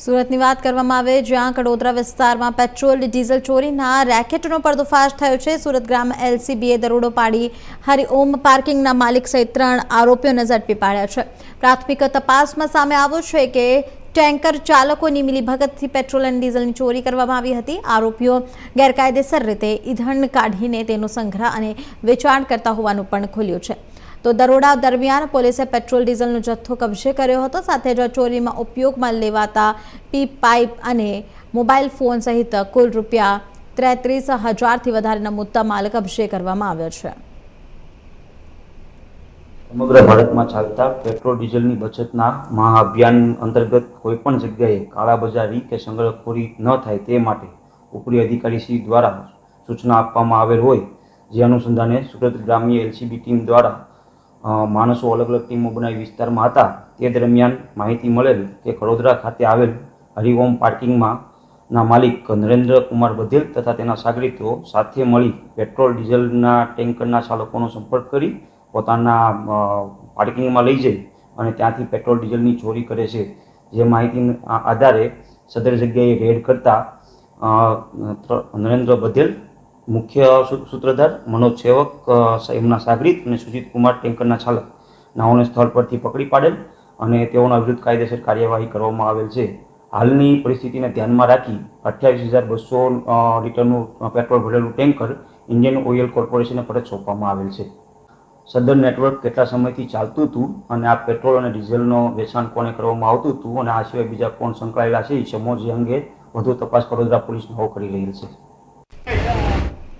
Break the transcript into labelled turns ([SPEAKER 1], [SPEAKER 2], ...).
[SPEAKER 1] સુરતની વાત કરવામાં આવે જ્યાં કડોદરા વિસ્તારમાં પેટ્રોલ ડીઝલ ચોરીના રેકેટનો પર્દાફાશ થયો છે। સુરત ગ્રામ્ય એલસીબીએ દરોડો પાડી હરિઓમ પાર્કિંગના માલિક સહિત 3 આરોપીઓને ઝડપી પાડ્યા છે। પ્રાથમિક તપાસમાં સામે આવ્યું છે કે ટેન્કર ચાલકોની મિલીભગતથી પેટ્રોલ અને ડીઝલની ચોરી કરવામાં આવી હતી। આરોપીઓ ગેરકાયદેસર રીતે ઈંધણ કાઢીને તેનો સંગ્રહ અને વેચાણ કરતા હોવાનું પણ ખુલ્યું છે। તો દરોડા દરમિયાન પોલીસે પેટ્રોલ ડીઝલનો જથ્થો કબજે કર્યો હતો। સાથે જ ચોરીમાં ઉપયોગમાં લેવાતા પીપ પાઇપ અને મોબાઈલ ફોન સહિત કુલ ₹33,000થી વધારેના મુદ્દામાલ કબજે કરવામાં આવ્યો છે।
[SPEAKER 2] સમગ્ર ભારતમાં ચાલતા પેટ્રોલ ડીઝલની બચતના મહાઅભિયાન અંતર્ગત કોઈપણ જગ્યાએ કાળાબજારી કે સંગ્રહખોરી ન થાય તે માટે ઉપરી અધિકારીશ્રી દ્વારા સૂચના આપવામાં આવેલ હોય, જે અનુસંધાને સુરત ગ્રામ્ય એલસીબી ટીમ દ્વારા માણસો અલગ અલગ ટીમો બનાવી વિસ્તારમાં હતા। તે દરમિયાન માહિતી મળેલ કે કડોદરા ખાતે આવેલ હરિઓમ પાર્કિંગમાં ના માલિક નરેન્દ્ર કુમાર બધેલ તથા તેના સાગરીતો સાથે મળી પેટ્રોલ ડીઝલના ટેન્કરના ચાલકોનો સંપર્ક કરી પોતાના પાર્કિંગમાં લઈ જઈ અને ત્યાંથી પેટ્રોલ ડીઝલની ચોરી કરે છે। જે માહિતીના આધારે સદર જગ્યાએ રેડ કરતા નરેન્દ્ર બધેલ, મુખ્ય સૂત્રધાર મનોજ સેવક, એમના સાગરીત અને સુજીત કુમાર ટેન્કરના ચાલક નાઓને સ્થળ પરથી પકડી પાડેલ અને તેઓના વિરુદ્ધ કાયદેસર કાર્યવાહી કરવામાં આવેલ છે। હાલની પરિસ્થિતિને ધ્યાનમાં રાખી 28,200 લીટરનું પેટ્રોલ ભરેલું ટેન્કર ઇન્ડિયન ઓઇલ કોર્પોરેશનને પરત સોંપવામાં આવેલ છે। સદર નેટવર્ક કેટલા સમયથી ચાલતું હતું અને આ પેટ્રોલ અને ડીઝલનો વેચાણ કોને કરવામાં આવતું હતું અને આ સિવાય બીજા કોણ સંકળાયેલા છે, એ સમજો અંગે વધુ તપાસ કડોદરા પોલીસ નાઓ કરી રહેલ છે।